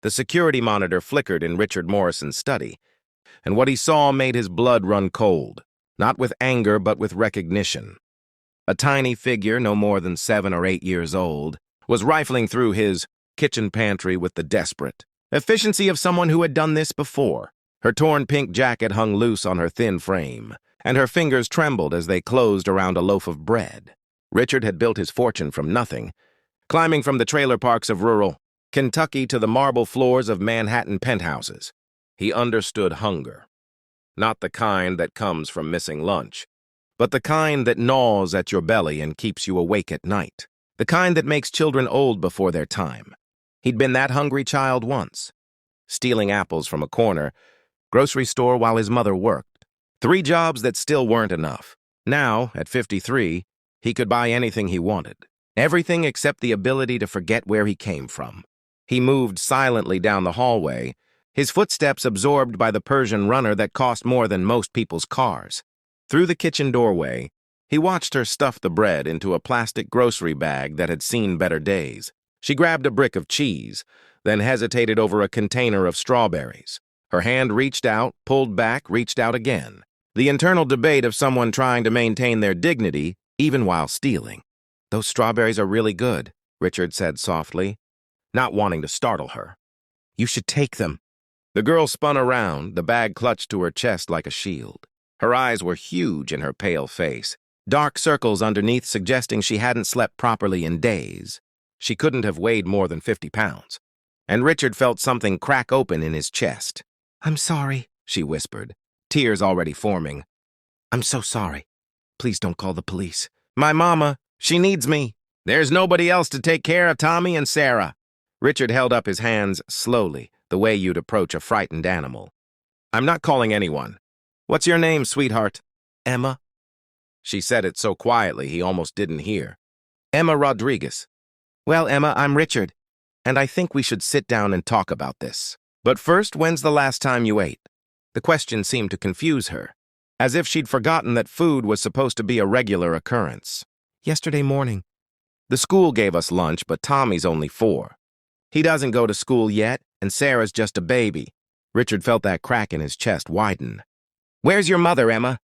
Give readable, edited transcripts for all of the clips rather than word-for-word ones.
The security monitor flickered in Richard Morrison's study, and what he saw made his blood run cold, not with anger but with recognition. A tiny figure, no more than 7 or 8 years old, was rifling through his kitchen pantry with the desperate efficiency of someone who had done this before. Her torn pink jacket hung loose on her thin frame, and her fingers trembled as they closed around a loaf of bread. Richard had built his fortune from nothing, climbing from the trailer parks of rural Kentucky to the marble floors of Manhattan penthouses. He understood hunger. Not the kind that comes from missing lunch, but the kind that gnaws at your belly and keeps you awake at night. The kind that makes children old before their time. He'd been that hungry child once, stealing apples from a corner grocery store while his mother worked. 3 jobs that still weren't enough. Now, at 53, he could buy anything he wanted. Everything except the ability to forget where he came from. He moved silently down the hallway, his footsteps absorbed by the Persian runner that cost more than most people's cars. Through the kitchen doorway, he watched her stuff the bread into a plastic grocery bag that had seen better days. She grabbed a brick of cheese, then hesitated over a container of strawberries. Her hand reached out, pulled back, reached out again. The internal debate of someone trying to maintain their dignity, even while stealing. "Those strawberries are really good," Richard said softly, not wanting to startle her. "You should take them." The girl spun around, the bag clutched to her chest like a shield. Her eyes were huge in her pale face, dark circles underneath suggesting she hadn't slept properly in days. She couldn't have weighed more than 50 pounds. And Richard felt something crack open in his chest. "I'm sorry," she whispered, tears already forming. "I'm so sorry. Please don't call the police. My mama, she needs me. There's nobody else to take care of Tommy and Sarah." Richard held up his hands slowly, the way you'd approach a frightened animal. "I'm not calling anyone. What's your name, sweetheart?" "Emma." She said it so quietly he almost didn't hear. "Emma Rodriguez." "Well, Emma, I'm Richard, and I think we should sit down and talk about this. But first, when's the last time you ate?" The question seemed to confuse her, as if she'd forgotten that food was supposed to be a regular occurrence. "Yesterday morning. The school gave us lunch, but Tommy's only 4. He doesn't go to school yet, and Sarah's just a baby." Richard felt that crack in his chest widen. "Where's your mother, Emma?"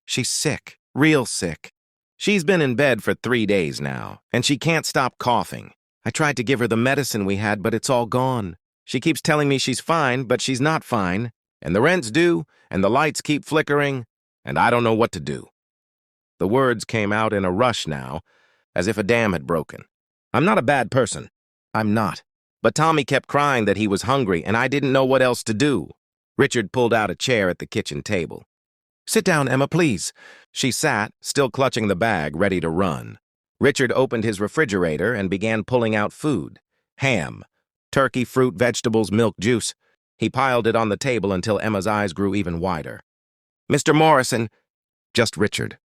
"She's sick, real sick. She's been in bed for 3 days now, and she can't stop coughing. I tried to give her the medicine we had, but it's all gone. She keeps telling me she's fine, but she's not fine. And the rent's due, and the lights keep flickering, and I don't know what to do." The words came out in a rush now, as if a dam had broken. "I'm not a bad person. I'm not. But Tommy kept crying that he was hungry, and I didn't know what else to do." Richard pulled out a chair at the kitchen table. "Sit down, Emma, please." She sat, still clutching the bag, ready to run. Richard opened his refrigerator and began pulling out food. Ham, turkey, fruit, vegetables, milk, juice. He piled it on the table until Emma's eyes grew even wider. "Mr. Morrison." "Just Richard.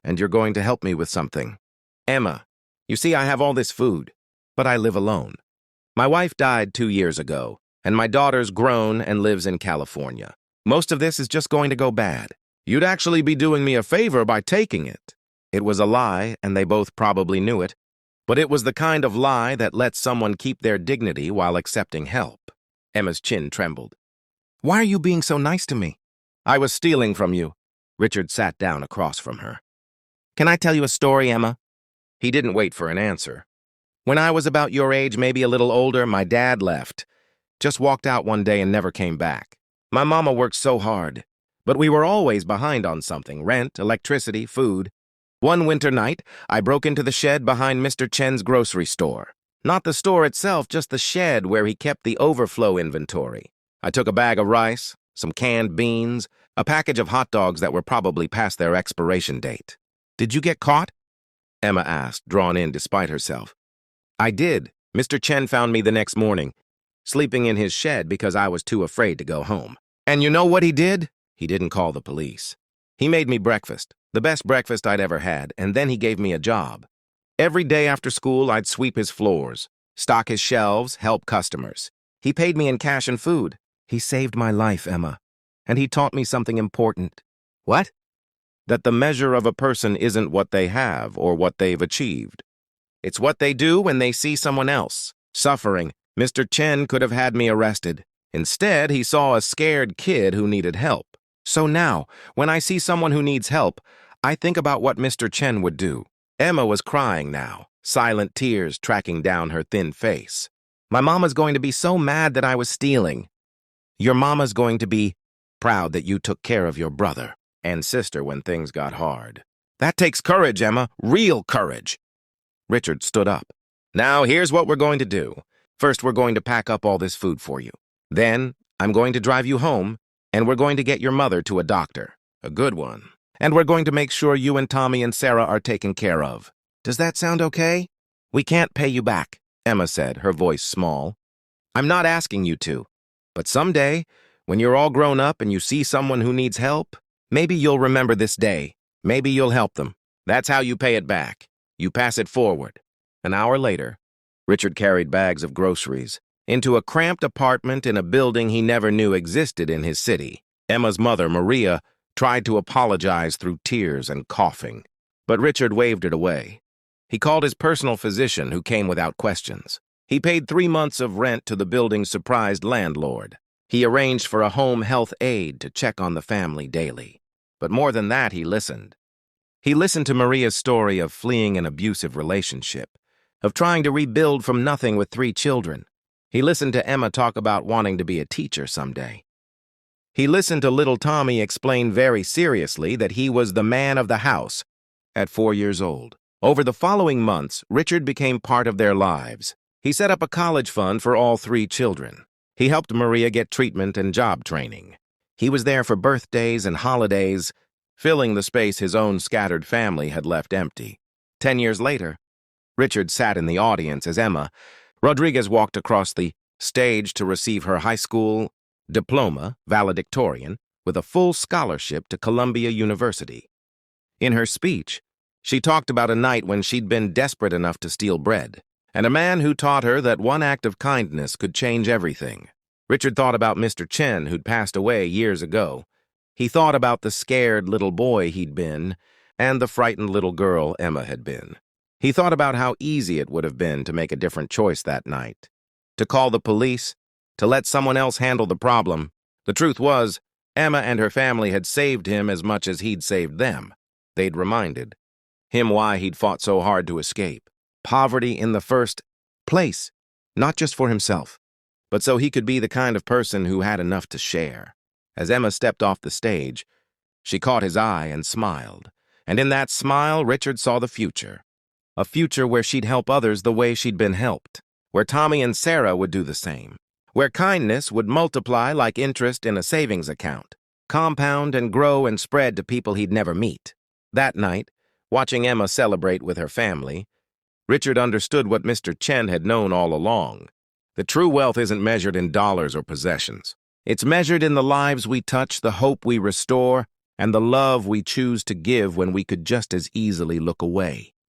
And you're going to help me with something." "Emma, you see I have all this food, but I live alone. My wife died 2 years ago, and my daughter's grown and lives in California. Most of this is just going to go bad. You'd actually be doing me a favor by taking it." It was a lie, and they both probably knew it, but it was the kind of lie that lets someone keep their dignity while accepting help. Emma's chin trembled. "Why are you being so nice to me?" "I was stealing from you." Richard sat down across from her. "Can I tell you a story, Emma?" He didn't wait for an answer. "When I was about your age, maybe a little older, my dad left. Just walked out one day and never came back. My mama worked so hard, but we were always behind on something: rent, electricity, food. One winter night, I broke into the shed behind Mr. Chen's grocery store. Not the store itself, just the shed where he kept the overflow inventory. I took a bag of rice, some canned beans, a package of hot dogs that were probably past their expiration date." "Did you get caught?" Emma asked, drawn in despite herself. "I did. Mr. Chen found me the next morning, sleeping in his shed because I was too afraid to go home. And you know what he did? He didn't call the police. He made me breakfast, the best breakfast I'd ever had, and then he gave me a job. Every day after school, I'd sweep his floors, stock his shelves, help customers. He paid me in cash and food. He saved my life, Emma, and he taught me something important." "What?" "That the measure of a person isn't what they have or what they've achieved. It's what they do when they see someone else suffering, Mr. Chen could have had me arrested. Instead, he saw a scared kid who needed help. So now, when I see someone who needs help, I think about what Mr. Chen would do. Emma was crying now, silent tears tracking down her thin face. My mama's going to be so mad that I was stealing. Your mama's going to be proud that you took care of your brother and sister when things got hard. That takes courage, Emma, real courage. Richard stood up. Now, here's what we're going to do. First, we're going to pack up all this food for you. Then, I'm going to drive you home, and we're going to get your mother to a doctor. A good one. And we're going to make sure you and Tommy and Sarah are taken care of. Does that sound okay? We can't pay you back, Emma said, her voice small. I'm not asking you to. But someday, when you're all grown up and you see someone who needs help, maybe you'll remember this day. Maybe you'll help them. That's how you pay it back. You pass it forward. An hour later, Richard carried bags of groceries into a cramped apartment in a building he never knew existed in his city. Emma's mother, Maria, tried to apologize through tears and coughing, but Richard waved it away. He called his personal physician, who came without questions. He paid 3 months of rent to the building's surprised landlord. He arranged for a home health aide to check on the family daily. But more than that, he listened. He listened to Maria's story of fleeing an abusive relationship, of trying to rebuild from nothing with 3 children. He listened to Emma talk about wanting to be a teacher someday. He listened to little Tommy explain very seriously that he was the man of the house at 4 years old. Over the following months, Richard became part of their lives. He set up a college fund for all 3 children. He helped Maria get treatment and job training. He was there for birthdays and holidays, filling the space his own scattered family had left empty. 10 years later, Richard sat in the audience as Emma Rodriguez walked across the stage to receive her high school diploma, valedictorian, with a full scholarship to Columbia University. In her speech, she talked about a night when she'd been desperate enough to steal bread, and a man who taught her that one act of kindness could change everything. Richard thought about Mr. Chen, who'd passed away years ago. He thought about the scared little boy he'd been and the frightened little girl Emma had been. He thought about how easy it would have been to make a different choice that night. To call the police, to let someone else handle the problem. The truth was, Emma and her family had saved him as much as he'd saved them. They'd reminded him why he'd fought so hard to escape. Poverty in the first place, not just for himself, but so he could be the kind of person who had enough to share. As Emma stepped off the stage, she caught his eye and smiled. And in that smile, Richard saw the future. A future where she'd help others the way she'd been helped. Where Tommy and Sarah would do the same. Where kindness would multiply like interest in a savings account. Compound and grow and spread to people he'd never meet. That night, watching Emma celebrate with her family, Richard understood what Mr. Chen had known all along. The true wealth isn't measured in dollars or possessions. It's measured in the lives we touch, the hope we restore, and the love we choose to give when we could just as easily look away.